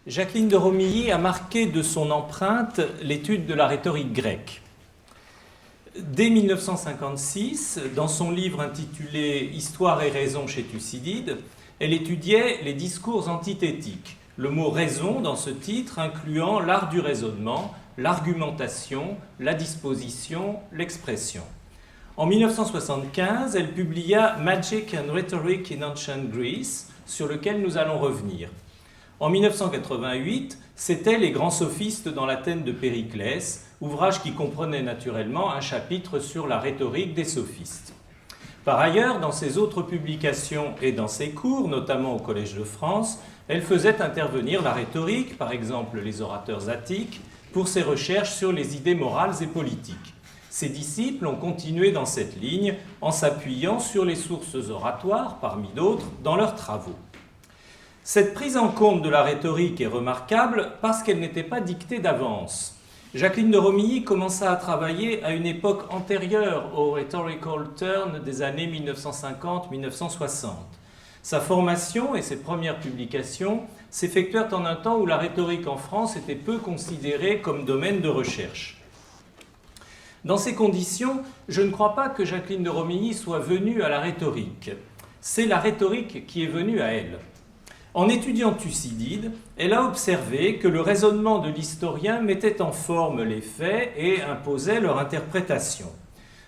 Jacqueline de Romilly a marqué de son empreinte l'étude de la rhétorique grecque. Dès 1956, dans son livre intitulé « Histoire et raison chez Thucydide », elle étudiait les discours antithétiques, le mot « raison » dans ce titre incluant l'art du raisonnement, l'argumentation, la disposition, l'expression. En 1975, elle publia « Magic and Rhetoric in Ancient Greece », sur lequel nous allons revenir. En 1988, c'était Les grands sophistes dans l'Athènes de Périclès, ouvrage qui comprenait naturellement un chapitre sur la rhétorique des sophistes. Par ailleurs, dans ses autres publications et dans ses cours, notamment au Collège de France, elle faisait intervenir la rhétorique, par exemple les orateurs attiques, pour ses recherches sur les idées morales et politiques. Ses disciples ont continué dans cette ligne en s'appuyant sur les sources oratoires, parmi d'autres, dans leurs travaux. Cette prise en compte de la rhétorique est remarquable parce qu'elle n'était pas dictée d'avance. Jacqueline de Romilly commença à travailler à une époque antérieure au rhetorical turn des années 1950-1960. Sa formation et ses premières publications s'effectuèrent en un temps où la rhétorique en France était peu considérée comme domaine de recherche. Dans ces conditions, je ne crois pas que Jacqueline de Romilly soit venue à la rhétorique. C'est la rhétorique qui est venue à elle. En étudiant Thucydide, elle a observé que le raisonnement de l'historien mettait en forme les faits et imposait leur interprétation.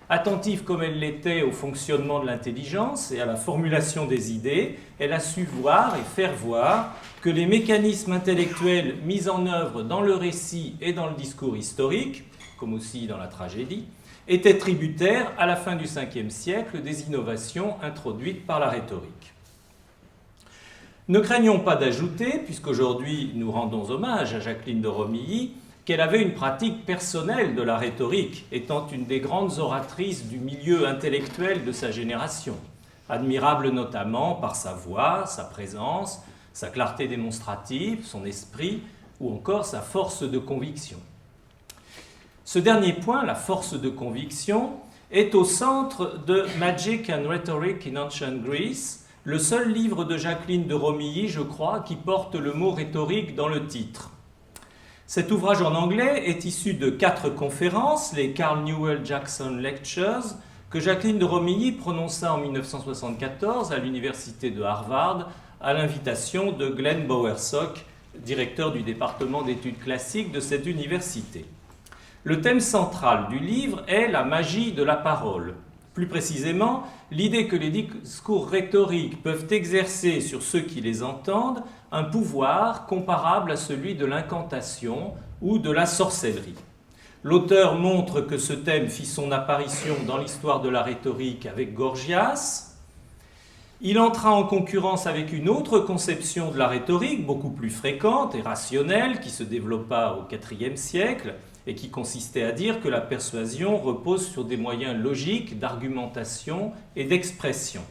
Attentive comme elle l'était au fonctionnement de l'intelligence et à la formulation des idées, elle a su voir et faire voir que les mécanismes intellectuels mis en œuvre dans le récit et dans le discours historique, comme aussi dans la tragédie, étaient tributaires à la fin du Ve siècle des innovations introduites par la rhétorique. Ne craignons pas d'ajouter, puisqu'aujourd'hui nous rendons hommage à Jacqueline de Romilly, qu'elle avait une pratique personnelle de la rhétorique, étant une des grandes oratrices du milieu intellectuel de sa génération, admirable notamment par sa voix, sa présence, sa clarté démonstrative, son esprit ou encore sa force de conviction. Ce dernier point, la force de conviction, est au centre de Magic and Rhetoric in Ancient Greece, le seul livre de Jacqueline de Romilly, je crois, qui porte le mot rhétorique dans le titre. Cet ouvrage en anglais est issu de 4 conférences, les Carl Newell Jackson Lectures, que Jacqueline de Romilly prononça en 1974 à l'université de Harvard à l'invitation de Glenn Bowersock, directeur du département d'études classiques de cette université. Le thème central du livre est la magie de la parole. Plus précisément, l'idée que les discours rhétoriques peuvent exercer sur ceux qui les entendent un pouvoir comparable à celui de l'incantation ou de la sorcellerie. L'auteur montre que ce thème fit son apparition dans l'histoire de la rhétorique avec Gorgias. Il entra en concurrence avec une autre conception de la rhétorique, beaucoup plus fréquente et rationnelle, qui se développa au IVe siècle, et qui consistait à dire que la persuasion repose sur des moyens logiques d'argumentation et d'expression.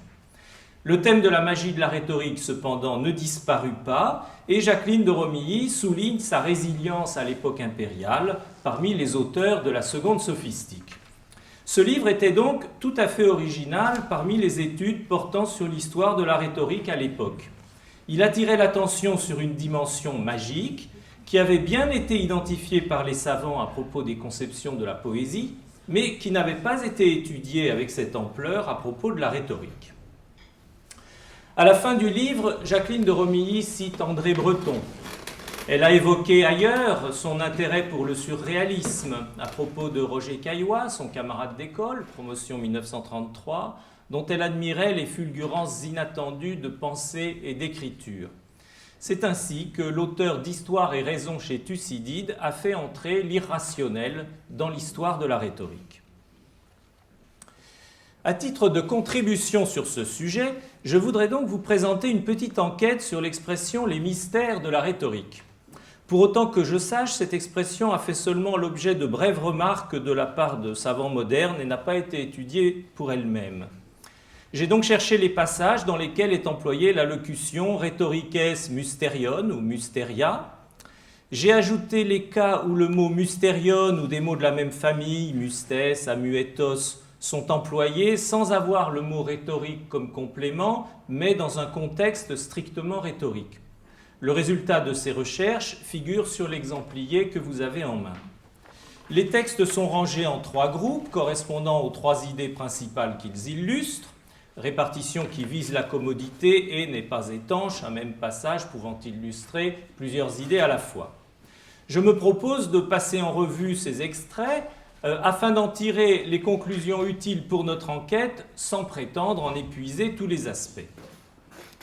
Le thème de la magie de la rhétorique, cependant, ne disparut pas, et Jacqueline de Romilly souligne sa résilience à l'époque impériale parmi les auteurs de la seconde sophistique. Ce livre était donc tout à fait original parmi les études portant sur l'histoire de la rhétorique à l'époque. Il attirait l'attention sur une dimension magique, qui avait bien été identifié par les savants à propos des conceptions de la poésie, mais qui n'avait pas été étudié avec cette ampleur à propos de la rhétorique. À la fin du livre, Jacqueline de Romilly cite André Breton. Elle a évoqué ailleurs son intérêt pour le surréalisme à propos de Roger Caillois, son camarade d'école, promotion 1933, dont elle admirait les fulgurances inattendues de pensée et d'écriture. C'est ainsi que l'auteur d'Histoire et raison chez Thucydide a fait entrer l'irrationnel dans l'histoire de la rhétorique. À titre de contribution sur ce sujet, je voudrais donc vous présenter une petite enquête sur l'expression « les mystères de la rhétorique ». Pour autant que je sache, cette expression a fait seulement l'objet de brèves remarques de la part de savants modernes et n'a pas été étudiée pour elle-même. J'ai donc cherché les passages dans lesquels est employée la locution rhetorices mysterion ou mysteria. J'ai ajouté les cas où le mot mysterion ou des mots de la même famille, mustes, amuetos, sont employés sans avoir le mot rhétorique comme complément, mais dans un contexte strictement rhétorique. Le résultat de ces recherches figure sur l'exemplier que vous avez en main. Les textes sont rangés en 3 groupes correspondant aux 3 idées principales qu'ils illustrent, répartition qui vise la commodité et n'est pas étanche, un même passage pouvant illustrer plusieurs idées à la fois. Je me propose de passer en revue ces extraits afin d'en tirer les conclusions utiles pour notre enquête sans prétendre en épuiser tous les aspects.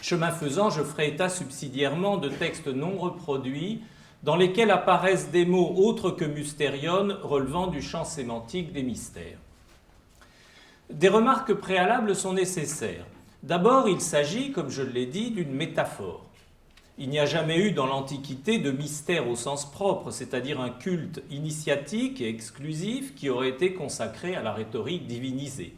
Chemin faisant, je ferai état subsidiairement de textes non reproduits dans lesquels apparaissent des mots autres que mystérion relevant du champ sémantique des mystères. Des remarques préalables sont nécessaires. D'abord, il s'agit, comme je l'ai dit, d'une métaphore. Il n'y a jamais eu dans l'Antiquité de mystère au sens propre, c'est-à-dire un culte initiatique et exclusif qui aurait été consacré à la rhétorique divinisée.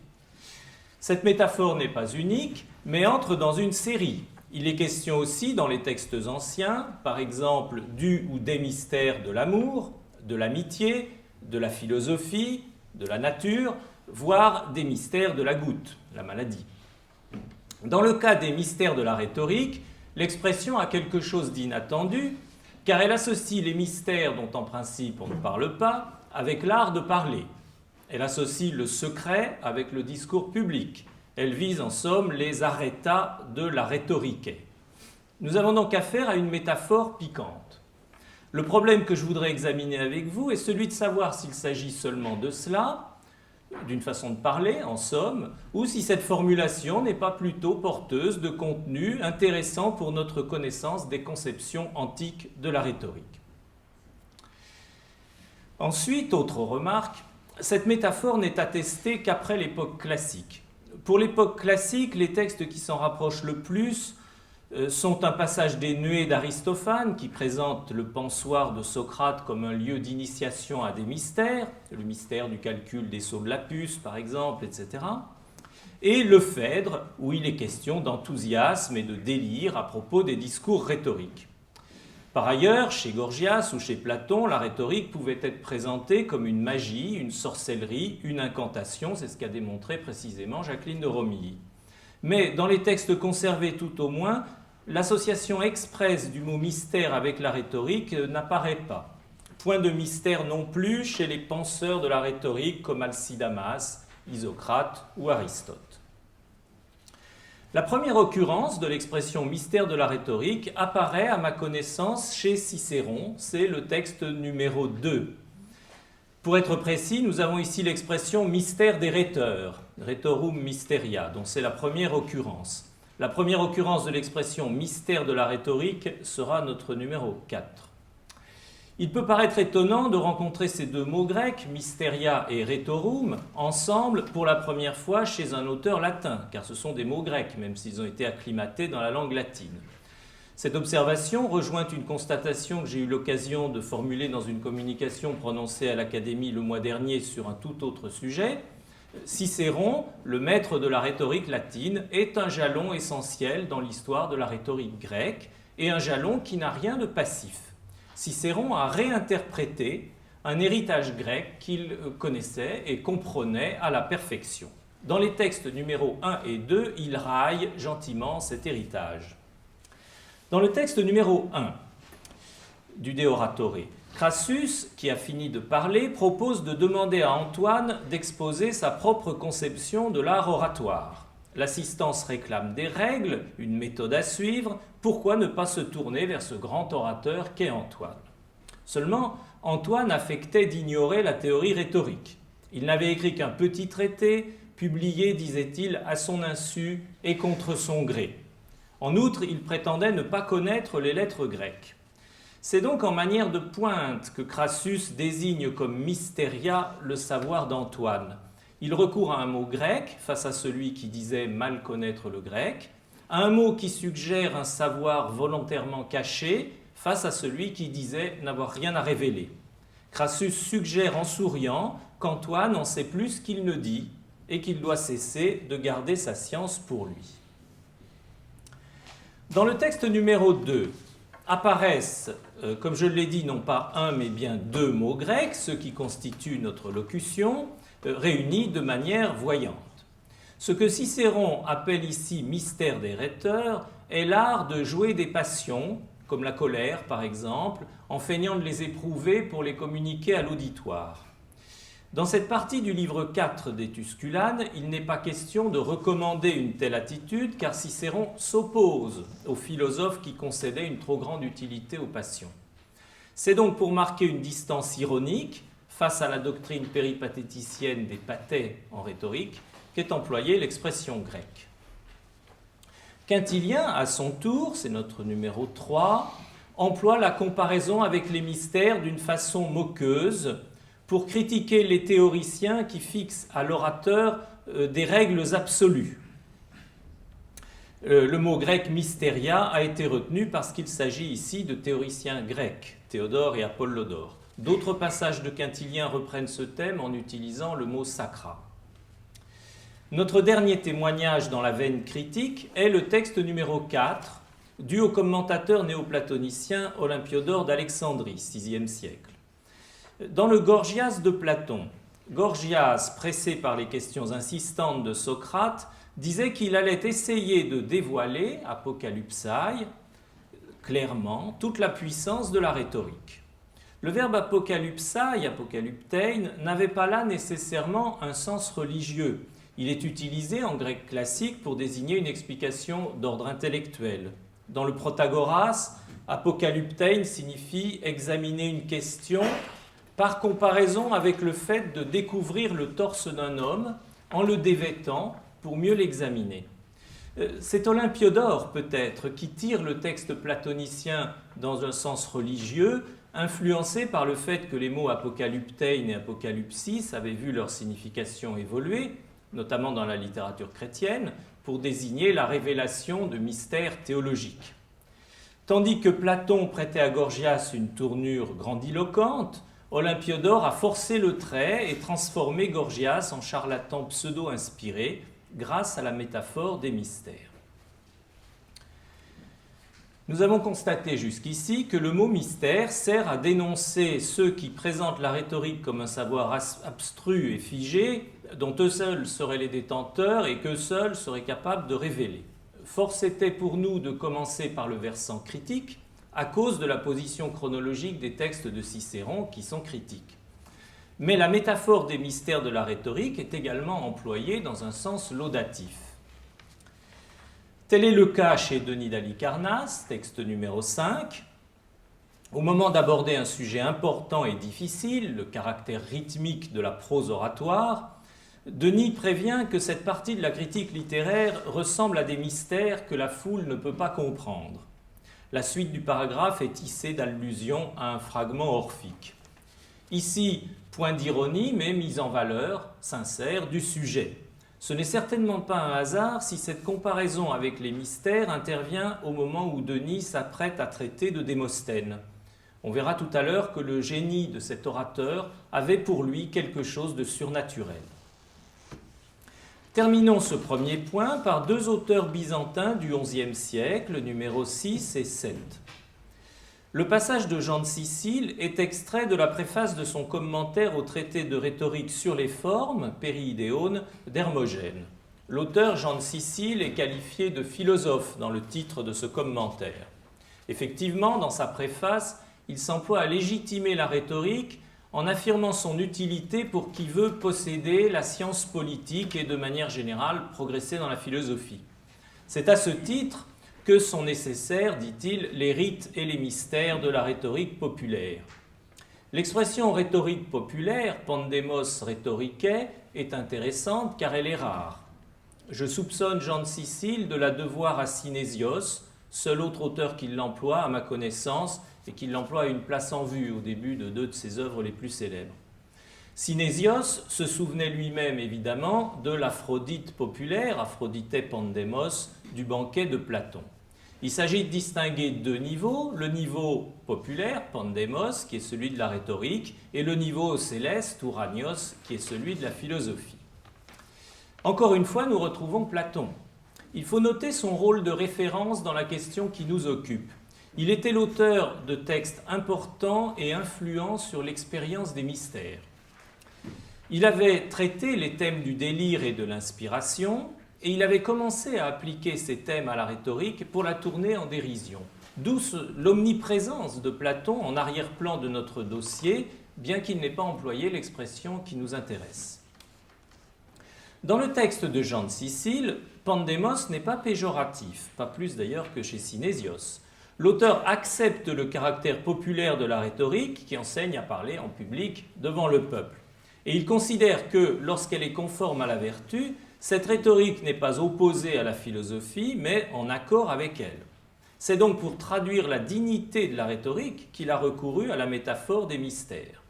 Cette métaphore n'est pas unique, mais entre dans une série. Il est question aussi dans les textes anciens, par exemple du ou des mystères de l'amour, de l'amitié, de la philosophie, de la nature, voire des mystères de la goutte, la maladie. Dans le cas des mystères de la rhétorique, l'expression a quelque chose d'inattendu, car elle associe les mystères dont en principe on ne parle pas avec l'art de parler. Elle associe le secret avec le discours public. Elle vise en somme les arrêta de la rhétorique. Nous avons donc affaire à une métaphore piquante. Le problème que je voudrais examiner avec vous est celui de savoir s'il s'agit seulement de cela, d'une façon de parler, en somme, ou si cette formulation n'est pas plutôt porteuse de contenu intéressant pour notre connaissance des conceptions antiques de la rhétorique. Ensuite, autre remarque, cette métaphore n'est attestée qu'après l'époque classique. Pour l'époque classique, les textes qui s'en rapprochent le plus sont un passage des Nuées d'Aristophane qui présente le pensoir de Socrate comme un lieu d'initiation à des mystères, le mystère du calcul des sauts de la puce par exemple, etc. Et le Phèdre où il est question d'enthousiasme et de délire à propos des discours rhétoriques. Par ailleurs, chez Gorgias ou chez Platon, la rhétorique pouvait être présentée comme une magie, une sorcellerie, une incantation, c'est ce qu'a démontré précisément Jacqueline de Romilly. Mais dans les textes conservés tout au moins, l'association expresse du mot mystère avec la rhétorique n'apparaît pas. Point de mystère non plus chez les penseurs de la rhétorique comme Alcidamas, Isocrate ou Aristote. La première occurrence de l'expression mystère de la rhétorique apparaît à ma connaissance chez Cicéron, c'est le texte numéro 2. Pour être précis, nous avons ici l'expression mystère des rhéteurs, rhétorum mysteria, dont c'est la première occurrence. La première occurrence de l'expression mystère de la rhétorique sera notre numéro 4. Il peut paraître étonnant de rencontrer ces deux mots grecs, mysteria et rhétorum, ensemble pour la première fois chez un auteur latin, car ce sont des mots grecs, même s'ils ont été acclimatés dans la langue latine. Cette observation rejoint une constatation que j'ai eu l'occasion de formuler dans une communication prononcée à l'Académie le mois dernier sur un tout autre sujet. Cicéron, le maître de la rhétorique latine, est un jalon essentiel dans l'histoire de la rhétorique grecque et un jalon qui n'a rien de passif. Cicéron a réinterprété un héritage grec qu'il connaissait et comprenait à la perfection. Dans les textes numéros 1 et 2, il raille gentiment cet héritage. Dans le texte numéro 1 du De Oratore, Crassus, qui a fini de parler, propose de demander à Antoine d'exposer sa propre conception de l'art oratoire. L'assistance réclame des règles, une méthode à suivre. Pourquoi ne pas se tourner vers ce grand orateur qu'est Antoine? Seulement, Antoine affectait d'ignorer la théorie rhétorique. Il n'avait écrit qu'un petit traité, publié, disait-il, à son insu et contre son gré. En outre, il prétendait ne pas connaître les lettres grecques. C'est donc en manière de pointe que Crassus désigne comme mysteria le savoir d'Antoine. Il recourt à un mot grec face à celui qui disait mal connaître le grec, à un mot qui suggère un savoir volontairement caché face à celui qui disait n'avoir rien à révéler. Crassus suggère en souriant qu'Antoine en sait plus qu'il ne dit et qu'il doit cesser de garder sa science pour lui. Dans le texte numéro 2, apparaissent, comme je l'ai dit, non pas un mais bien deux mots grecs, ceux qui constituent notre locution, réunis de manière voyante. Ce que Cicéron appelle ici mystère des rhéteurs est l'art de jouer des passions comme la colère par exemple, en feignant de les éprouver pour les communiquer à l'auditoire. Dans cette partie du livre 4 des Tusculanes, il n'est pas question de recommander une telle attitude, car Cicéron s'oppose aux philosophes qui concédaient une trop grande utilité aux passions. C'est donc pour marquer une distance ironique face à la doctrine péripatéticienne des pathés en rhétorique qu'est employée l'expression grecque. Quintilien, à son tour, c'est notre numéro 3, emploie la comparaison avec les mystères d'une façon moqueuse pour critiquer les théoriciens qui fixent à l'orateur des règles absolues. Le mot grec mystéria a été retenu parce qu'il s'agit ici de théoriciens grecs, Théodore et Apollodore. D'autres passages de Quintilien reprennent ce thème en utilisant le mot sacra. Notre dernier témoignage dans la veine critique est le texte numéro 4, dû au commentateur néoplatonicien Olympiodore d'Alexandrie, VIe siècle. Dans le Gorgias de Platon, Gorgias, pressé par les questions insistantes de Socrate, disait qu'il allait essayer de dévoiler, apocalypsai, clairement, toute la puissance de la rhétorique. Le verbe apocalypsai, apocalyptein, n'avait pas là nécessairement un sens religieux. Il est utilisé en grec classique pour désigner une explication d'ordre intellectuel. Dans le Protagoras, apocalyptein signifie examiner une question par comparaison avec le fait de découvrir le torse d'un homme en le dévêtant pour mieux l'examiner. C'est Olympiodore, peut-être, qui tire le texte platonicien dans un sens religieux, influencé par le fait que les mots apocalyptein et apocalypsis avaient vu leur signification évoluer, notamment dans la littérature chrétienne, pour désigner la révélation de mystères théologiques. Tandis que Platon prêtait à Gorgias une tournure grandiloquente, Olympiodore a forcé le trait et transformé Gorgias en charlatan pseudo-inspiré grâce à la métaphore des mystères. Nous avons constaté jusqu'ici que le mot mystère sert à dénoncer ceux qui présentent la rhétorique comme un savoir abstru et figé, dont eux seuls seraient les détenteurs et qu'eux seuls seraient capables de révéler. Force était pour nous de commencer par le versant critique, à cause de la position chronologique des textes de Cicéron qui sont critiques. Mais la métaphore des mystères de la rhétorique est également employée dans un sens laudatif. Tel est le cas chez Denis d'Halicarnasse, texte numéro 5. Au moment d'aborder un sujet important et difficile, le caractère rythmique de la prose oratoire, Denis prévient que cette partie de la critique littéraire ressemble à des mystères que la foule ne peut pas comprendre. La suite du paragraphe est tissée d'allusions à un fragment orphique. Ici, point d'ironie, mais mise en valeur sincère du sujet. Ce n'est certainement pas un hasard si cette comparaison avec les mystères intervient au moment où Denis s'apprête à traiter de Démosthène. On verra tout à l'heure que le génie de cet orateur avait pour lui quelque chose de surnaturel. Terminons ce premier point par deux auteurs byzantins du XIe siècle, numéros 6 et 7. Le passage de Jean de Sicile est extrait de la préface de son commentaire au traité de rhétorique sur les formes, Périidéon, d'Hermogène. L'auteur Jean de Sicile est qualifié de philosophe dans le titre de ce commentaire. Effectivement, dans sa préface, il s'emploie à légitimer la rhétorique en affirmant son utilité pour qui veut posséder la science politique et de manière générale progresser dans la philosophie. C'est à ce titre que sont nécessaires, dit-il, les rites et les mystères de la rhétorique populaire. L'expression rhétorique populaire, pandemos rhetoricae, est intéressante car elle est rare. Je soupçonne Jean de Sicile de la devoir à Synésios, seul autre auteur qui l'emploie à ma connaissance et qui l'emploie à une place en vue au début de deux de ses œuvres les plus célèbres. Synésios se souvenait lui-même évidemment de l'Aphrodite populaire, Aphrodite Pandemos, du banquet de Platon. Il s'agit de distinguer deux niveaux, le niveau populaire, Pandemos, qui est celui de la rhétorique, et le niveau céleste, Uranios, qui est celui de la philosophie. Encore une fois, nous retrouvons Platon. Il faut noter son rôle de référence dans la question qui nous occupe. Il était l'auteur de textes importants et influents sur l'expérience des mystères. Il avait traité les thèmes du délire et de l'inspiration, et il avait commencé à appliquer ces thèmes à la rhétorique pour la tourner en dérision. D'où l'omniprésence de Platon en arrière-plan de notre dossier, bien qu'il n'ait pas employé l'expression qui nous intéresse. Dans le texte de Jean de Sicile, pandémos n'est pas péjoratif, pas plus d'ailleurs que chez Synésios. L'auteur accepte le caractère populaire de la rhétorique qui enseigne à parler en public devant le peuple. Et il considère que, lorsqu'elle est conforme à la vertu, cette rhétorique n'est pas opposée à la philosophie, mais en accord avec elle. C'est donc pour traduire la dignité de la rhétorique qu'il a recouru à la métaphore des mystères.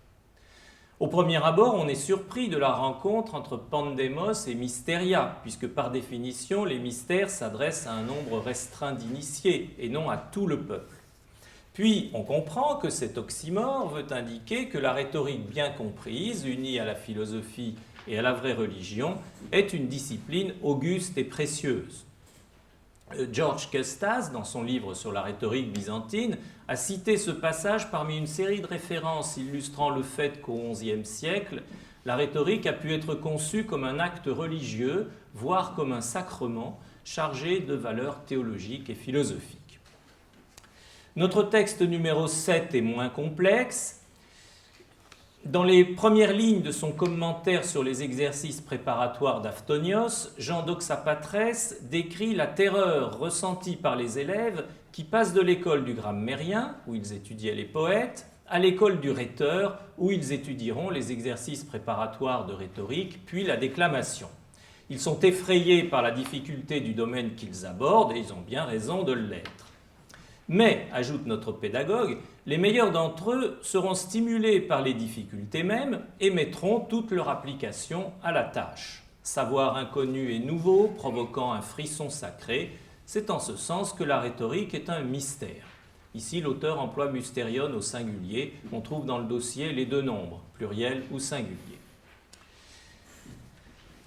Au premier abord, on est surpris de la rencontre entre pandémos et mystéria, puisque par définition, les mystères s'adressent à un nombre restreint d'initiés et non à tout le peuple. Puis, on comprend que cet oxymore veut indiquer que la rhétorique bien comprise, unie à la philosophie et à la vraie religion, est une discipline auguste et précieuse. George Custas, dans son livre sur la rhétorique byzantine, a cité ce passage parmi une série de références illustrant le fait qu'au XIe siècle, la rhétorique a pu être conçue comme un acte religieux, voire comme un sacrement chargé de valeurs théologiques et philosophiques. Notre texte numéro 7 est moins complexe. Dans les premières lignes de son commentaire sur les exercices préparatoires d'Aphtonios, Jean d'Oxapatrès décrit la terreur ressentie par les élèves qui passent de l'école du grammairien, où ils étudiaient les poètes, à l'école du rhéteur, où ils étudieront les exercices préparatoires de rhétorique, puis la déclamation. Ils sont effrayés par la difficulté du domaine qu'ils abordent, et ils ont bien raison de l'être. Mais, ajoute notre pédagogue, les meilleurs d'entre eux seront stimulés par les difficultés mêmes et mettront toute leur application à la tâche. Savoir inconnu et nouveau, provoquant un frisson sacré, c'est en ce sens que la rhétorique est un mystère. Ici, l'auteur emploie mystérion au singulier. On trouve dans le dossier les deux nombres, pluriel ou singulier.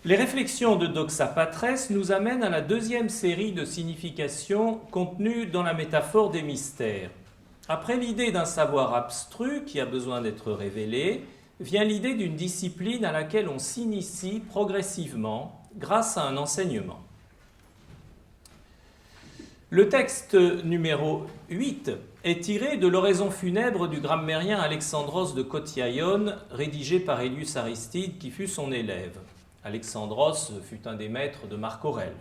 Les réflexions de Doxapatrès nous amènent à la deuxième série de significations contenues dans la métaphore des mystères. Après l'idée d'un savoir abstru qui a besoin d'être révélé, vient l'idée d'une discipline à laquelle on s'initie progressivement grâce à un enseignement. Le texte numéro 8 est tiré de l'oraison funèbre du grammairien Alexandros de Kotiaion, rédigé par Aelius Aristide, qui fut son élève. Alexandros fut un des maîtres de Marc Aurèle.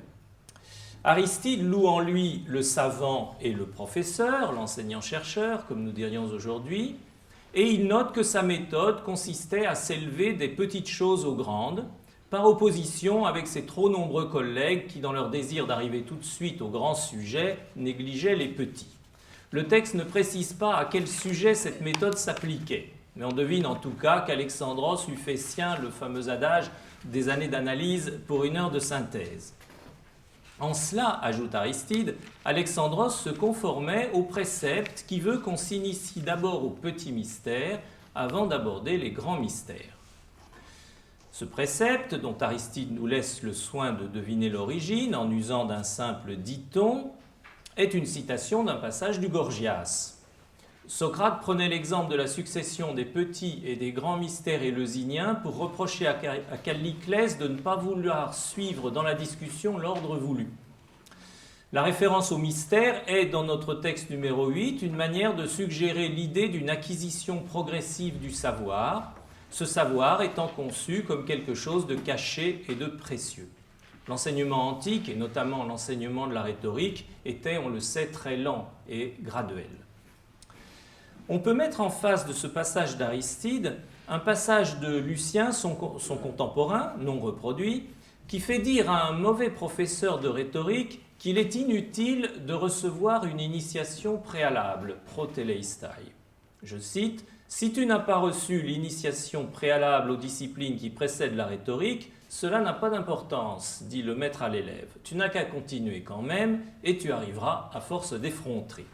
Aristide loue en lui le savant et le professeur, l'enseignant-chercheur, comme nous dirions aujourd'hui, et il note que sa méthode consistait à s'élever des petites choses aux grandes, par opposition avec ses trop nombreux collègues qui, dans leur désir d'arriver tout de suite au grand sujet, négligeaient les petits. Le texte ne précise pas à quel sujet cette méthode s'appliquait, mais on devine en tout cas qu'Alexandros eût fait sien le fameux adage des années d'analyse pour une heure de synthèse. En cela, ajoute Aristide, Alexandros se conformait au précepte qui veut qu'on s'initie d'abord aux petits mystères avant d'aborder les grands mystères. Ce précepte, dont Aristide nous laisse le soin de deviner l'origine en usant d'un simple dicton, est une citation d'un passage du Gorgias. Socrate prenait l'exemple de la succession des petits et des grands mystères éleusiniens pour reprocher à Calliclès de ne pas vouloir suivre dans la discussion l'ordre voulu. La référence au mystère est, dans notre texte numéro 8, une manière de suggérer l'idée d'une acquisition progressive du savoir, ce savoir étant conçu comme quelque chose de caché et de précieux. L'enseignement antique, et notamment l'enseignement de la rhétorique, était, on le sait, très lent et graduel. On peut mettre en face de ce passage d'Aristide un passage de Lucien, son contemporain, non reproduit, qui fait dire à un mauvais professeur de rhétorique qu'il est inutile de recevoir une initiation préalable, proteleistai. Je cite, « Si tu n'as pas reçu l'initiation préalable aux disciplines qui précèdent la rhétorique, cela n'a pas d'importance, dit le maître à l'élève. Tu n'as qu'à continuer quand même et tu arriveras à force d'effronterie. »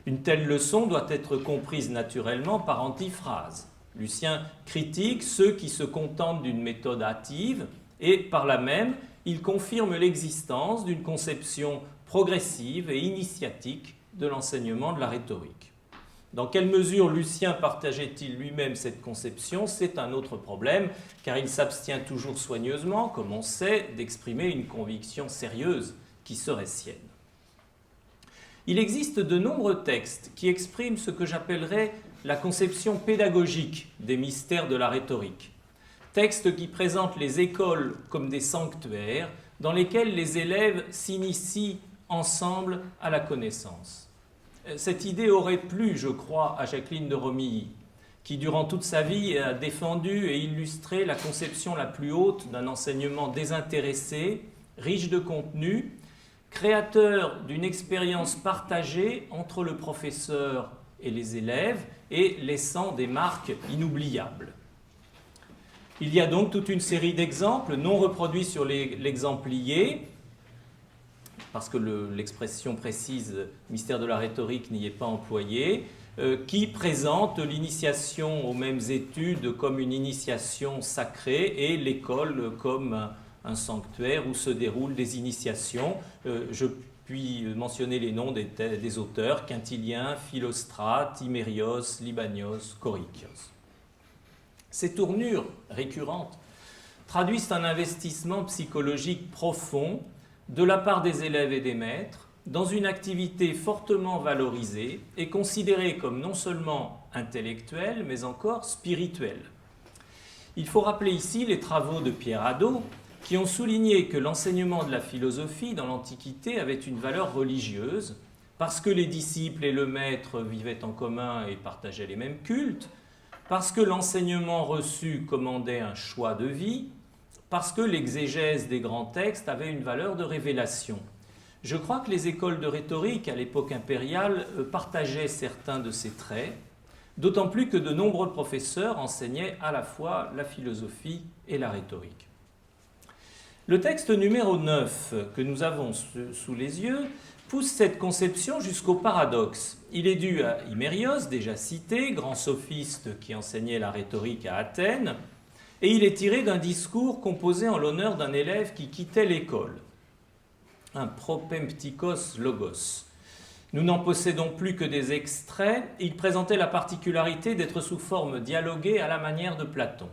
Une telle leçon doit être comprise naturellement par antiphrase. Lucien critique ceux qui se contentent d'une méthode hâtive et, par là même, il confirme l'existence d'une conception progressive et initiatique de l'enseignement de la rhétorique. Dans quelle mesure Lucien partageait-il lui-même cette conception, c'est un autre problème, car il s'abstient toujours soigneusement, comme on sait, d'exprimer une conviction sérieuse qui serait sienne. Il existe de nombreux textes qui expriment ce que j'appellerais la conception pédagogique des mystères de la rhétorique. Textes qui présentent les écoles comme des sanctuaires dans lesquels les élèves s'initient ensemble à la connaissance. Cette idée aurait plu, je crois, à Jacqueline de Romilly, qui durant toute sa vie a défendu et illustré la conception la plus haute d'un enseignement désintéressé, riche de contenu, créateur d'une expérience partagée entre le professeur et les élèves et laissant des marques inoubliables. Il y a donc toute une série d'exemples non reproduits sur l'exemplier, parce que l'expression précise « mystère de la rhétorique » n'y est pas employée, qui présentent l'initiation aux mêmes études comme une initiation sacrée et l'école comme un sanctuaire où se déroulent des initiations. Je puis mentionner les noms des auteurs: Quintilien, Philostrate, Imérios, Libanios, Corycios. Ces tournures récurrentes traduisent un investissement psychologique profond de la part des élèves et des maîtres dans une activité fortement valorisée et considérée comme non seulement intellectuelle, mais encore spirituelle. Il faut rappeler ici les travaux de Pierre Hadot, qui ont souligné que l'enseignement de la philosophie dans l'Antiquité avait une valeur religieuse, parce que les disciples et le maître vivaient en commun et partageaient les mêmes cultes, parce que l'enseignement reçu commandait un choix de vie, parce que l'exégèse des grands textes avait une valeur de révélation. Je crois que les écoles de rhétorique à l'époque impériale partageaient certains de ces traits, d'autant plus que de nombreux professeurs enseignaient à la fois la philosophie et la rhétorique. Le texte numéro 9 que nous avons sous les yeux pousse cette conception jusqu'au paradoxe. Il est dû à Imérios, déjà cité, grand sophiste qui enseignait la rhétorique à Athènes, et il est tiré d'un discours composé en l'honneur d'un élève qui quittait l'école, un propemptikos logos. Nous n'en possédons plus que des extraits. Il présentait la particularité d'être sous forme dialoguée à la manière de Platon.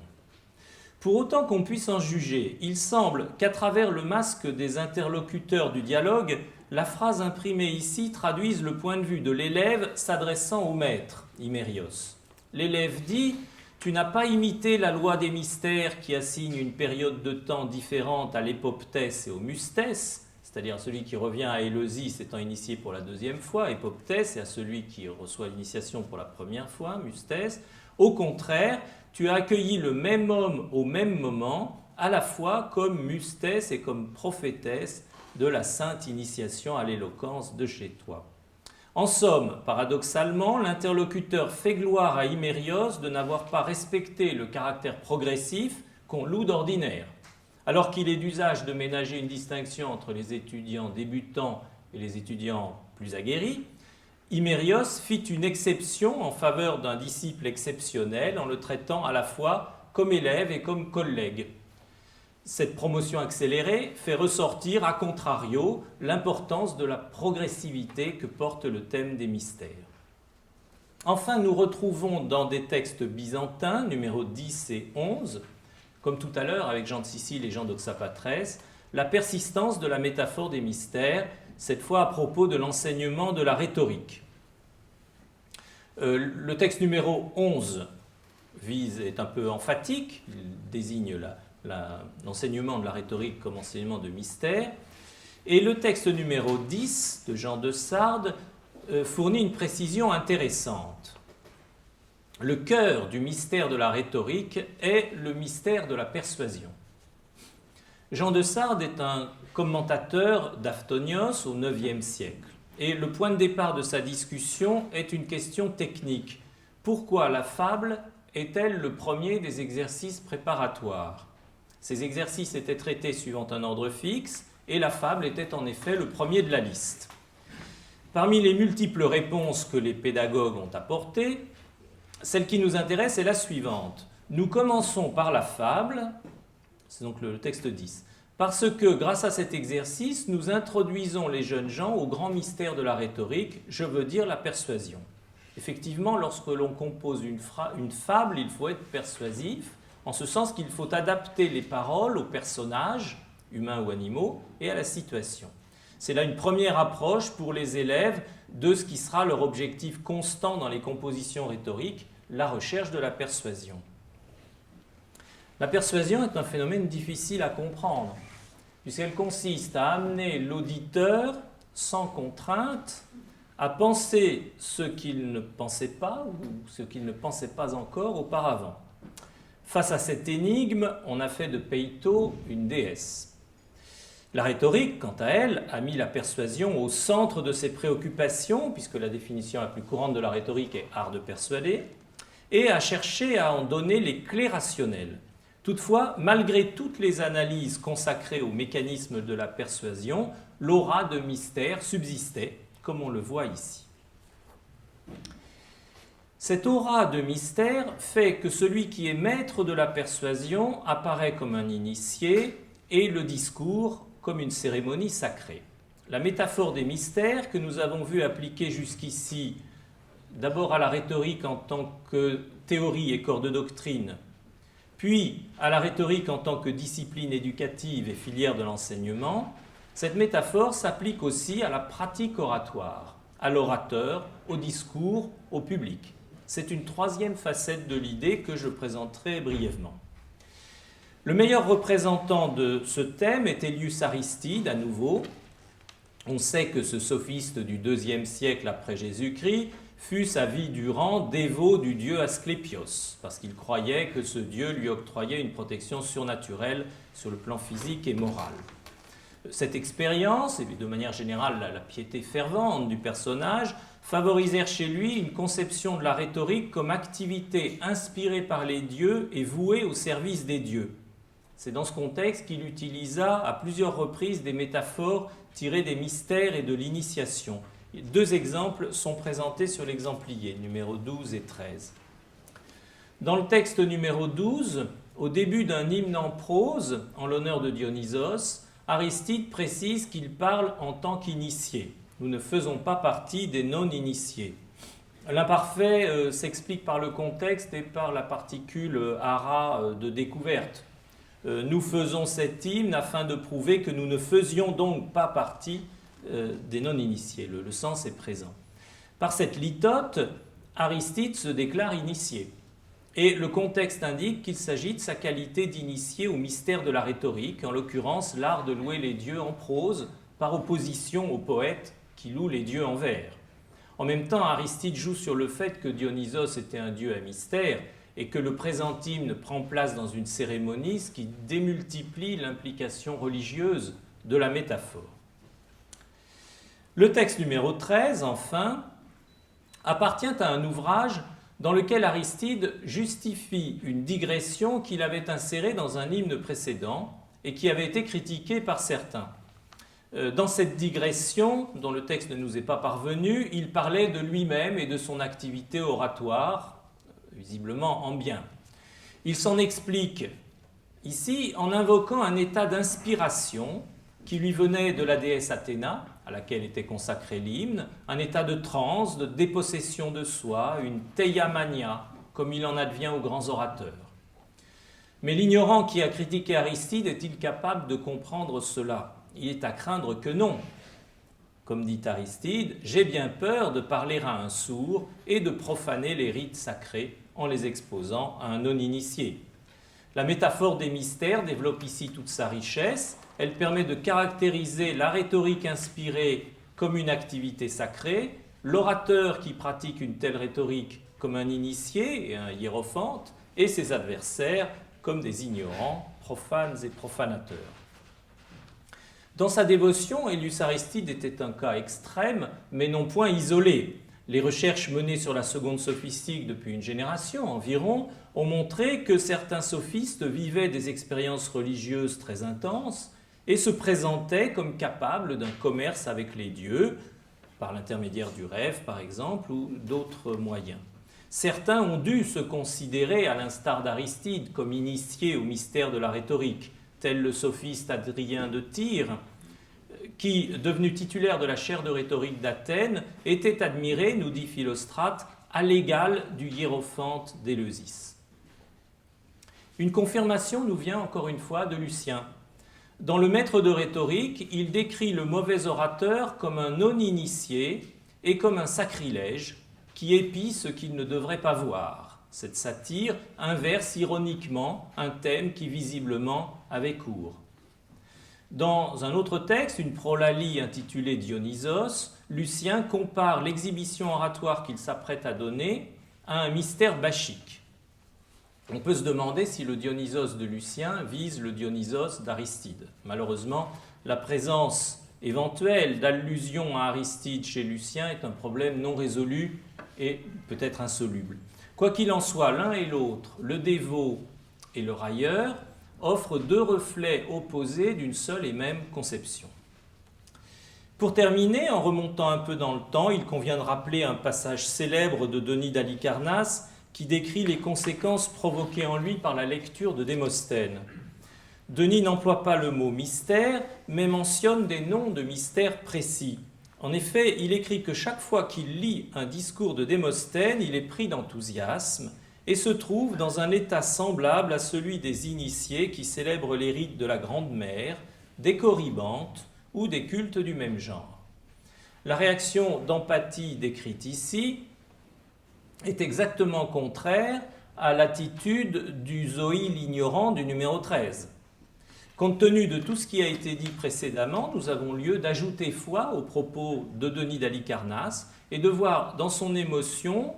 Pour autant qu'on puisse en juger, il semble qu'à travers le masque des interlocuteurs du dialogue, la phrase imprimée ici traduise le point de vue de l'élève s'adressant au maître, Imérios. L'élève dit « Tu n'as pas imité la loi des mystères qui assigne une période de temps différente à l'époptès et au mustès, c'est-à-dire à celui qui revient à Éleusis étant initié pour la deuxième fois, époptès, et à celui qui reçoit l'initiation pour la première fois, mustès. Au contraire, tu as accueilli le même homme au même moment, à la fois comme mustès et comme prophétesse de la sainte initiation à l'éloquence de chez toi. » En somme, paradoxalement, l'interlocuteur fait gloire à Imérios de n'avoir pas respecté le caractère progressif qu'on loue d'ordinaire. Alors qu'il est d'usage de ménager une distinction entre les étudiants débutants et les étudiants plus aguerris, Imérios fit une exception en faveur d'un disciple exceptionnel en le traitant à la fois comme élève et comme collègue. Cette promotion accélérée fait ressortir, à contrario, l'importance de la progressivité que porte le thème des mystères. Enfin, nous retrouvons dans des textes byzantins, numéros 10 et 11, comme tout à l'heure avec Jean de Sicile et Jean d'Oxapatrès, la persistance de la métaphore des mystères, cette fois à propos de l'enseignement de la rhétorique. Le texte numéro 11 est un peu emphatique, il désigne l'enseignement de la rhétorique comme enseignement de mystère, et le texte numéro 10 de Jean de Sardes fournit une précision intéressante. Le cœur du mystère de la rhétorique est le mystère de la persuasion. Jean de Sardes est un commentateur d'Aphtonios au IXe siècle. Et le point de départ de sa discussion est une question technique. Pourquoi la fable est-elle le premier des exercices préparatoires ? Ces exercices étaient traités suivant un ordre fixe et la fable était en effet le premier de la liste. Parmi les multiples réponses que les pédagogues ont apportées, celle qui nous intéresse est la suivante. Nous commençons par la fable, c'est donc le texte 10, parce que grâce à cet exercice, nous introduisons les jeunes gens au grand mystère de la rhétorique, je veux dire la persuasion. Effectivement, lorsque l'on compose une fable, il faut être persuasif, en ce sens qu'il faut adapter les paroles aux personnages, humains ou animaux, et à la situation. C'est là une première approche pour les élèves de ce qui sera leur objectif constant dans les compositions rhétoriques, la recherche de la persuasion. La persuasion est un phénomène difficile à comprendre, puisqu'elle consiste à amener l'auditeur, sans contrainte, à penser ce qu'il ne pensait pas ou ce qu'il ne pensait pas encore auparavant. Face à cette énigme, on a fait de Peito une déesse. La rhétorique, quant à elle, a mis la persuasion au centre de ses préoccupations, puisque la définition la plus courante de la rhétorique est art de persuader, et a cherché à en donner les clés rationnelles. Toutefois, malgré toutes les analyses consacrées au mécanisme de la persuasion, l'aura de mystère subsistait, comme on le voit ici. Cette aura de mystère fait que celui qui est maître de la persuasion apparaît comme un initié et le discours comme une cérémonie sacrée. La métaphore des mystères que nous avons vu appliquer jusqu'ici, d'abord à la rhétorique en tant que théorie et corps de doctrine, puis à la rhétorique en tant que discipline éducative et filière de l'enseignement, cette métaphore s'applique aussi à la pratique oratoire, à l'orateur, au discours, au public. C'est une troisième facette de l'idée que je présenterai brièvement. Le meilleur représentant de ce thème est Aelius Aristide, à nouveau. On sait que ce sophiste du IIe siècle après Jésus-Christ fut sa vie durant dévot du dieu Asclépios, parce qu'il croyait que ce dieu lui octroyait une protection surnaturelle sur le plan physique et moral. Cette expérience, et de manière générale la piété fervente du personnage, favorisèrent chez lui une conception de la rhétorique comme activité inspirée par les dieux et vouée au service des dieux. C'est dans ce contexte qu'il utilisa à plusieurs reprises des métaphores tirées des mystères et de l'initiation. Deux exemples sont présentés sur l'exemplier, numéro 12 et 13. Dans le texte numéro 12, au début d'un hymne en prose, en l'honneur de Dionysos, Aristide précise qu'il parle en tant qu'initié. Nous ne faisons pas partie des non-initiés. L'imparfait s'explique par le contexte et par la particule ara de découverte. Nous faisons cet hymne afin de prouver que nous ne faisions donc pas partie des non-initiés. Le sens est présent. Par cette litote, Aristide se déclare initié. Et le contexte indique qu'il s'agit de sa qualité d'initié au mystère de la rhétorique, en l'occurrence l'art de louer les dieux en prose, par opposition aux poètes qui louent les dieux en vers. En même temps, Aristide joue sur le fait que Dionysos était un dieu à mystère et que le présent hymne prend place dans une cérémonie, ce qui démultiplie l'implication religieuse de la métaphore. Le texte numéro 13, enfin, appartient à un ouvrage dans lequel Aristide justifie une digression qu'il avait insérée dans un hymne précédent et qui avait été critiquée par certains. Dans cette digression, dont le texte ne nous est pas parvenu, il parlait de lui-même et de son activité oratoire, visiblement en bien. Il s'en explique ici en invoquant un état d'inspiration qui lui venait de la déesse Athéna, à laquelle était consacré l'hymne, un état de transe, de dépossession de soi, une theia-mania, comme il en advient aux grands orateurs. Mais l'ignorant qui a critiqué Aristide est-il capable de comprendre cela ? Il est à craindre que non. Comme dit Aristide, « J'ai bien peur de parler à un sourd et de profaner les rites sacrés en les exposant à un non-initié. » La métaphore des mystères développe ici toute sa richesse. Elle permet de caractériser la rhétorique inspirée comme une activité sacrée, l'orateur qui pratique une telle rhétorique comme un initié et un hiérophante, et ses adversaires comme des ignorants, profanes et profanateurs. Dans sa dévotion, Aelius Aristide était un cas extrême, mais non point isolé. Les recherches menées sur la seconde sophistique depuis une génération environ ont montré que certains sophistes vivaient des expériences religieuses très intenses et se présentaient comme capables d'un commerce avec les dieux, par l'intermédiaire du rêve par exemple, ou d'autres moyens. Certains ont dû se considérer, à l'instar d'Aristide, comme initiés au mystère de la rhétorique, tel le sophiste Adrien de Tyr, qui, devenu titulaire de la chaire de rhétorique d'Athènes, était admiré, nous dit Philostrate, à l'égal du hiérophante d'Éleusis. Une confirmation nous vient encore une fois de Lucien. Dans Le Maître de rhétorique, il décrit le mauvais orateur comme un non-initié et comme un sacrilège qui épie ce qu'il ne devrait pas voir. Cette satire inverse ironiquement un thème qui visiblement avait cours. Dans un autre texte, une prolalie intitulée Dionysos, Lucien compare l'exhibition oratoire qu'il s'apprête à donner à un mystère bachique. On peut se demander si le Dionysos de Lucien vise le Dionysos d'Aristide. Malheureusement, la présence éventuelle d'allusions à Aristide chez Lucien est un problème non résolu et peut-être insoluble. Quoi qu'il en soit, l'un et l'autre, le dévot et le railleur, offrent deux reflets opposés d'une seule et même conception. Pour terminer, en remontant un peu dans le temps, il convient de rappeler un passage célèbre de Denis d'Halicarnasse qui décrit les conséquences provoquées en lui par la lecture de Démosthène. Denis n'emploie pas le mot mystère, mais mentionne des noms de mystères précis. En effet, il écrit que chaque fois qu'il lit un discours de Démosthène, il est pris d'enthousiasme et se trouve dans un état semblable à celui des initiés qui célèbrent les rites de la Grande Mère, des Corybantes ou des cultes du même genre. La réaction d'empathie décrite ici est exactement contraire à l'attitude du Zoïle ignorant du numéro 13. Compte tenu de tout ce qui a été dit précédemment, nous avons lieu d'ajouter foi aux propos de Denis d'Halicarnasse et de voir dans son émotion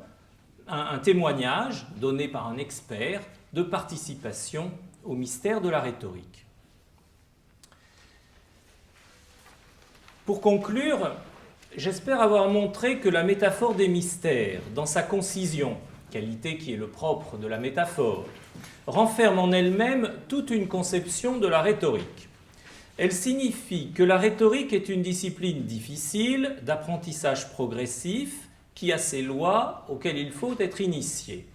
un témoignage donné par un expert de participation au mystère de la rhétorique. Pour conclure, j'espère avoir montré que la métaphore des mystères, dans sa concision, qualité qui est le propre de la métaphore, renferme en elle-même toute une conception de la rhétorique. Elle signifie que la rhétorique est une discipline difficile, d'apprentissage progressif, qui a ses lois auxquelles il faut être initié.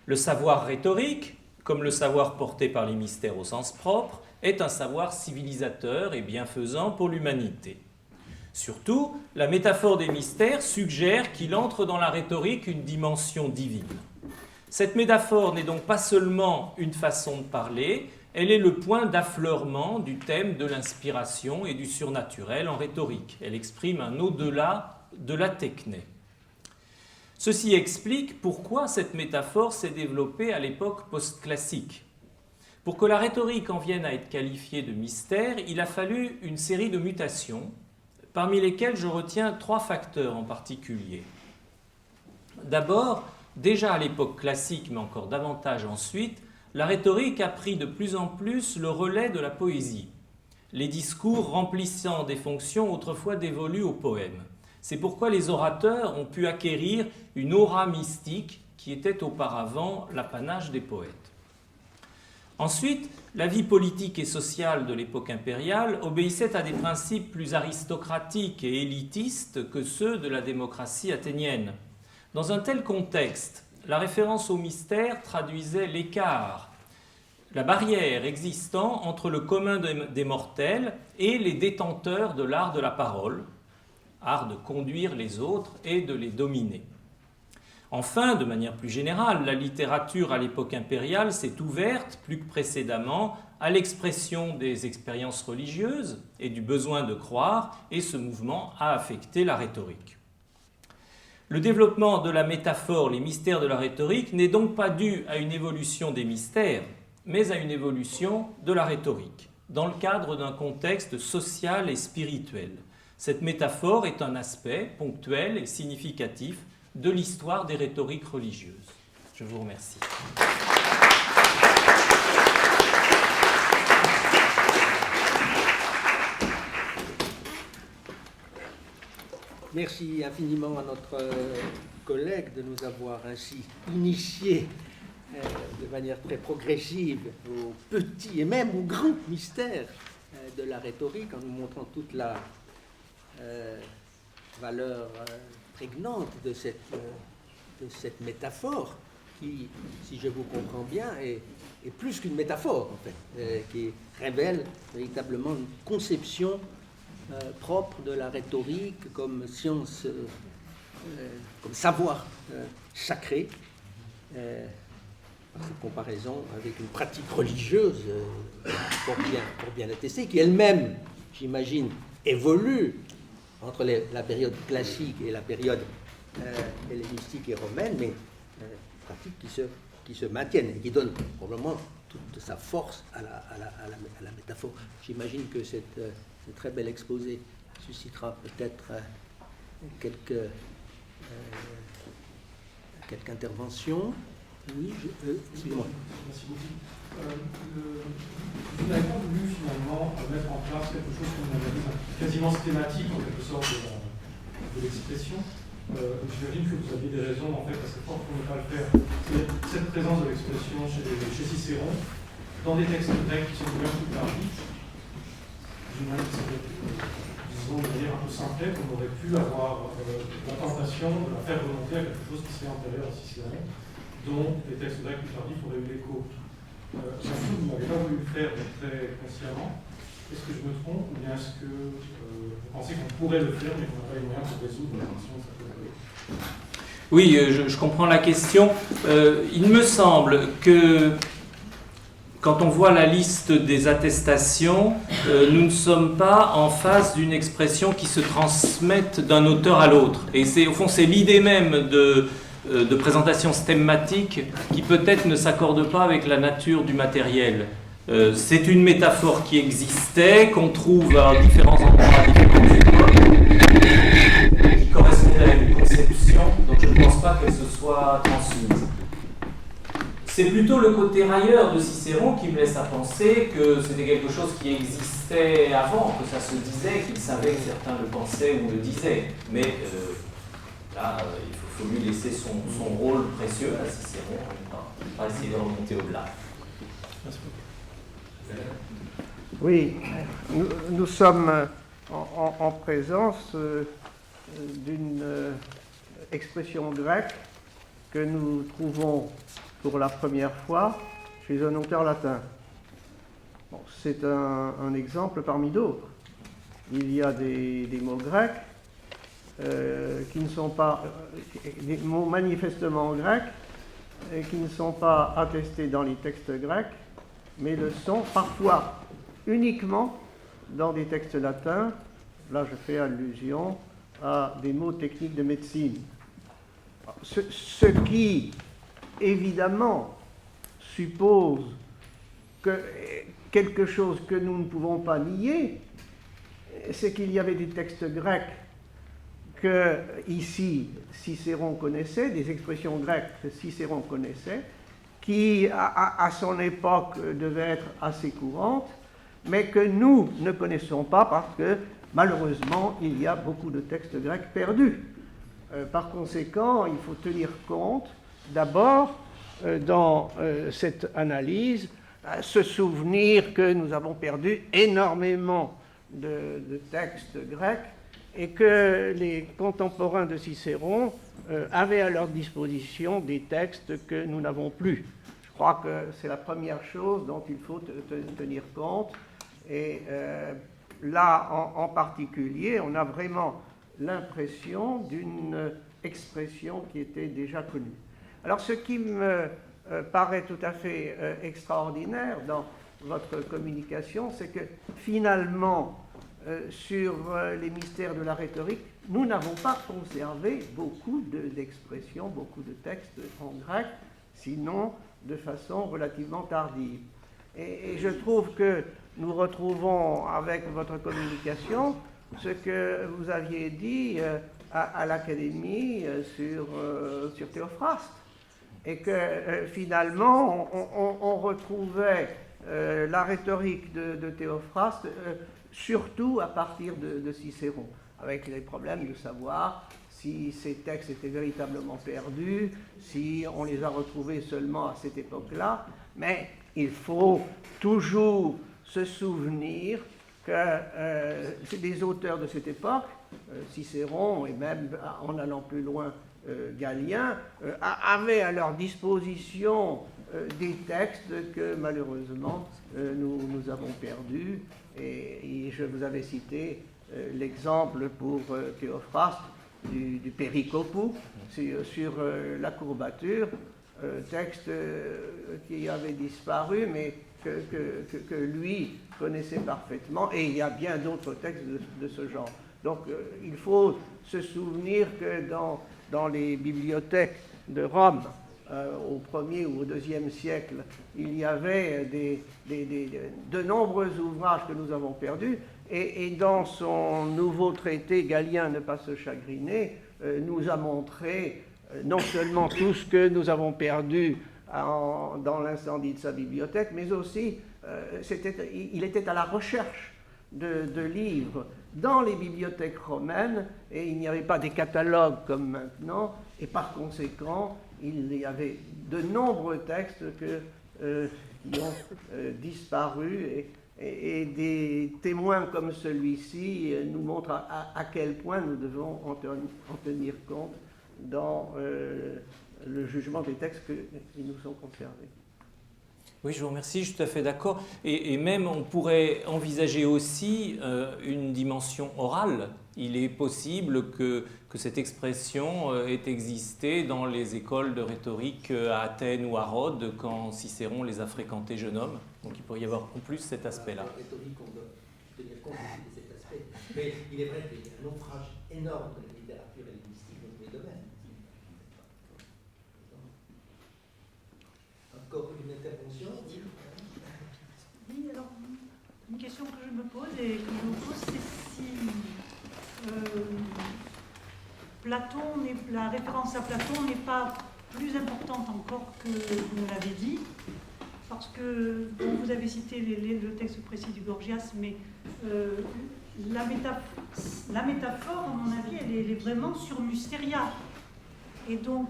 Le savoir rhétorique, comme le savoir porté par les mystères au sens propre, est un savoir civilisateur et bienfaisant pour l'humanité. Surtout, la métaphore des mystères suggère qu'il entre dans la rhétorique une dimension divine. Cette métaphore n'est donc pas seulement une façon de parler, elle est le point d'affleurement du thème de l'inspiration et du surnaturel en rhétorique. Elle exprime un au-delà de la techné. Ceci explique pourquoi cette métaphore s'est développée à l'époque post-classique. Pour que la rhétorique en vienne à être qualifiée de mystère, il a fallu une série de mutations, parmi lesquelles je retiens 3 facteurs en particulier. D'abord, déjà à l'époque classique, mais encore davantage ensuite, la rhétorique a pris de plus en plus le relais de la poésie, les discours remplissant des fonctions autrefois dévolues aux poèmes. C'est pourquoi les orateurs ont pu acquérir une aura mystique qui était auparavant l'apanage des poètes. Ensuite, la vie politique et sociale de l'époque impériale obéissait à des principes plus aristocratiques et élitistes que ceux de la démocratie athénienne. Dans un tel contexte, la référence au mystère traduisait l'écart, la barrière existant entre le commun des mortels et les détenteurs de l'art de la parole, art de conduire les autres et de les dominer. Enfin, de manière plus générale, la littérature à l'époque impériale s'est ouverte, plus que précédemment, à l'expression des expériences religieuses et du besoin de croire, et ce mouvement a affecté la rhétorique. Le développement de la métaphore, les mystères de la rhétorique, n'est donc pas dû à une évolution des mystères, mais à une évolution de la rhétorique, dans le cadre d'un contexte social et spirituel. Cette métaphore est un aspect ponctuel et significatif de l'histoire des rhétoriques religieuses. Je vous remercie. Merci infiniment à notre collègue de nous avoir ainsi initiés de manière très progressive aux petits et même aux grands mystères de la rhétorique, en nous montrant toute la valeur prégnante de cette métaphore qui, si je vous comprends bien, est plus qu'une métaphore, en fait, qui révèle véritablement une conception propre de la rhétorique comme science, comme savoir sacré, par cette comparaison avec une pratique religieuse pour bien l'attester, qui elle-même, j'imagine, évolue entre la période classique et la période hellénistique et romaine, mais pratiques qui se maintiennent et qui donnent probablement toute sa force à la métaphore. J'imagine que ce très bel exposé suscitera peut-être quelques interventions. Oui, excusez-moi. Merci beaucoup. Vous n'avez pas voulu finalement mettre en place quelque chose qu'on analyse quasiment systématique en quelque sorte de l'expression. J'imagine que vous aviez des raisons en fait assez fortes pour ne pas le faire. C'est cette présence de l'expression chez Cicéron dans des textes grecs qui sont bien plus tardifs. J'imagine que c'est disons de manière un peu simplette, on aurait pu avoir la tentation de la faire remonter à quelque chose qui serait antérieur à Cicéron, dont les textes grecs plus tardifs auraient eu l'écho. Bien sûr, vous n'avez pas voulu le faire très consciemment. Est-ce que je me trompe ou bien est-ce que vous pensez qu'on pourrait le faire mais qu'on n'a pas les moyens pour résoudre la question que ça peut aller? Oui, je comprends la question. Il me semble que quand on voit la liste des attestations, nous ne sommes pas en face d'une expression qui se transmette d'un auteur à l'autre. Et au fond, c'est l'idée même de présentation stemmatique qui peut-être ne s'accorde pas avec la nature du matériel. C'est une métaphore qui existait, qu'on trouve à différents endroits, à différentes époques, qui correspondait à une conception, donc je ne pense pas qu'elle se soit transmise. C'est plutôt le côté railleur de Cicéron qui me laisse à penser que c'était quelque chose qui existait avant, que ça se disait, qu'il savait que certains le pensaient ou le disaient. Mais là, il faut lui laisser son rôle précieux à Cicéron, pas essayer de remonter au-delà. Oui, nous sommes en présence d'une expression grecque que nous trouvons pour la première fois chez un auteur latin. Bon, c'est un exemple parmi d'autres. Il y a des mots grecs qui ne sont pas, des mots manifestement grecs qui ne sont pas attestés dans les textes grecs, mais le sont parfois uniquement dans des textes latins. Là, je fais allusion à des mots techniques de médecine. Ce qui, évidemment, suppose que quelque chose que nous ne pouvons pas nier, c'est qu'il y avait des textes grecs que, ici, Cicéron connaissait, des expressions grecques que Cicéron connaissait, qui, à son époque, devaient être assez courantes, mais que nous ne connaissons pas parce que, malheureusement, il y a beaucoup de textes grecs perdus. Par conséquent, il faut tenir compte, d'abord, dans cette analyse, se souvenir que nous avons perdu énormément de textes grecs et que les contemporains de Cicéron avaient à leur disposition des textes que nous n'avons plus. Je crois que c'est la première chose dont il faut tenir compte. Et là, en particulier, on a vraiment l'impression d'une expression qui était déjà connue. Alors, ce qui me paraît tout à fait extraordinaire dans votre communication, c'est que finalement, sur les mystères de la rhétorique, nous n'avons pas conservé beaucoup d'expressions, beaucoup de textes en grec, sinon de façon relativement tardive. Et je trouve que nous retrouvons avec votre communication ce que vous aviez dit à l'Académie sur Théophraste, et que finalement on retrouvait la rhétorique de Théophraste surtout à partir de Cicéron, avec les problèmes de savoir si ces textes étaient véritablement perdus, si on les a retrouvés seulement à cette époque-là, mais il faut toujours se souvenir que les auteurs de cette époque, Cicéron et même en allant plus loin Galien, avaient à leur disposition des textes que malheureusement nous avons perdus. Et je vous avais cité l'exemple pour Théophraste du péricopou sur la courbature. texte qui avait disparu, mais que lui connaissait parfaitement, et il y a bien d'autres textes de ce genre. Donc il faut se souvenir que dans les bibliothèques de Rome, au 1er ou au 2e siècle, il y avait de nombreux ouvrages que nous avons perdus, et dans son nouveau traité, Galien ne pas se chagriner, nous a montré non seulement tout ce que nous avons perdu dans l'incendie de sa bibliothèque, mais aussi il était à la recherche de livres dans les bibliothèques romaines, et il n'y avait pas des catalogues comme maintenant, et par conséquent, il y avait de nombreux textes qui ont disparu, et des témoins comme celui-ci nous montrent à quel point nous devons en tenir compte dans le jugement des textes qui nous sont conservés. Oui, je vous remercie, je suis tout à fait d'accord. Et même, on pourrait envisager aussi une dimension orale. Il est possible que cette expression ait existé dans les écoles de rhétorique à Athènes ou à Rhodes, quand Cicéron les a fréquentés jeunes hommes. Donc il pourrait y avoir en plus cet aspect-là. La rhétorique, on doit tenir compte aussi de cet aspect. Mais il est vrai qu'il y a un naufrage énorme de la littérature hellénistique dans tous les domaines. Encore une intervention? Oui, alors, une question que je me pose, c'est si la référence à Platon n'est pas plus importante encore que vous me l'avez dit, parce que vous avez cité le texte précis du Gorgias, mais la métaphore, à mon avis, elle est vraiment sur Mysteria. Et donc,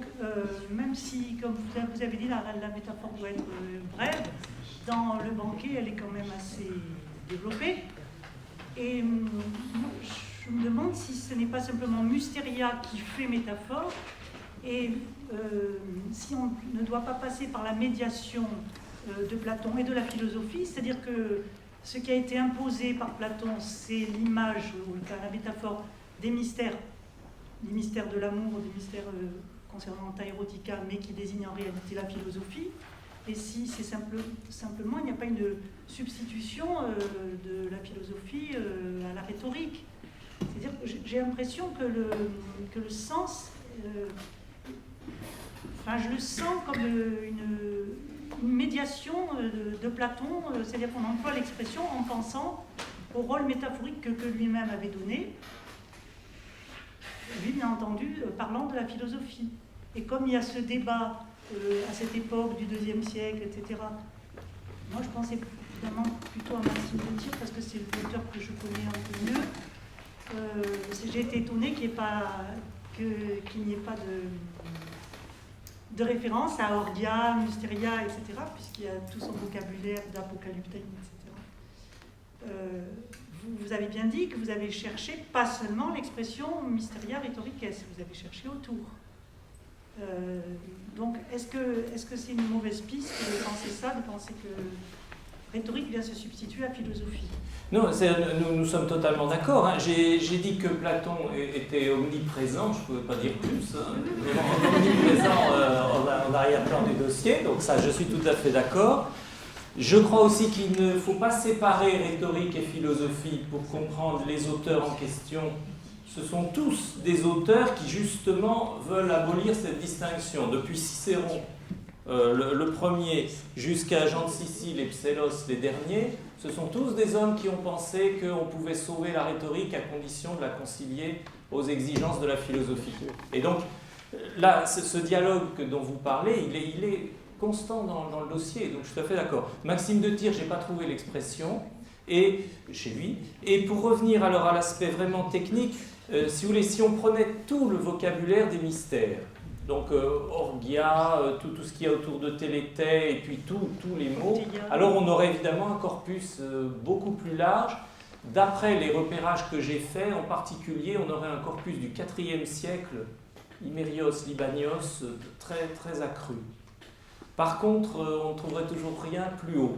même si, comme vous avez dit, la métaphore doit être brève, dans le banquet, elle est quand même assez développée. Et je me demande si ce n'est pas simplement Mysteria qui fait métaphore, et si on ne doit pas passer par la médiation de Platon et de la philosophie, c'est-à-dire que ce qui a été imposé par Platon, c'est l'image, ou la métaphore des mystères de l'amour, des mystères concernant ta erotica, mais qui désigne en réalité la philosophie. Et si c'est simplement, il n'y a pas une substitution de la philosophie à la rhétorique. C'est-à-dire que j'ai l'impression que le sens, je le sens comme une médiation de Platon, c'est-à-dire qu'on emploie l'expression en pensant au rôle métaphorique que lui-même avait donné, lui, bien entendu, parlant de la philosophie. Et comme il y a ce débat à cette époque du IIe siècle, etc., moi je pensais évidemment plutôt à Maxime de Tir, parce que c'est l'auteur que je connais un peu mieux. J'ai été étonnée qu'il n'y ait pas de référence à Orgia, Mysteria, etc., puisqu'il y a tout son vocabulaire d'apocalyptaïne, etc. Vous avez bien dit que vous avez cherché pas seulement l'expression Mysteria rhetoriques, vous avez cherché autour. Donc, est-ce que c'est une mauvaise piste de penser ça, de penser que rhétorique vient se substituer à philosophie? Non, nous sommes totalement d'accord. Hein. J'ai dit que Platon était omniprésent, je ne pouvais pas dire plus. Hein. Omniprésent en arrière-plan du dossier, donc ça, je suis tout à fait d'accord. Je crois aussi qu'il ne faut pas séparer rhétorique et philosophie pour comprendre les auteurs en question. Ce sont tous des auteurs qui, justement, veulent abolir cette distinction. Depuis Cicéron, le premier, jusqu'à Jean de Sicile et Psellos, les derniers, ce sont tous des hommes qui ont pensé qu'on pouvait sauver la rhétorique à condition de la concilier aux exigences de la philosophie. Et donc, là, ce dialogue dont vous parlez, il est constant dans le dossier, donc je suis tout à fait d'accord. Maxime de Tir, je n'ai pas trouvé l'expression, et chez lui. Et pour revenir alors à l'aspect vraiment technique, si vous voulez, si on prenait tout le vocabulaire des mystères, donc orgia, tout ce qu'il y a autour de téléthé, et puis tous les mots, alors on aurait évidemment un corpus beaucoup plus large. D'après les repérages que j'ai faits, en particulier, on aurait un corpus du IVe siècle, Himérios, Libanios, très, très accru. Par contre, on ne trouverait toujours rien plus haut.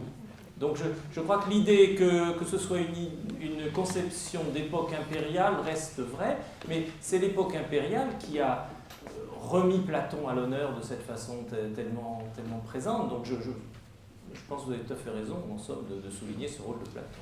Donc je crois que l'idée que ce soit une conception d'époque impériale reste vraie, mais c'est l'époque impériale qui a remis Platon à l'honneur de cette façon tellement présente. Donc je pense que vous avez tout à fait raison, en somme, de souligner ce rôle de Platon.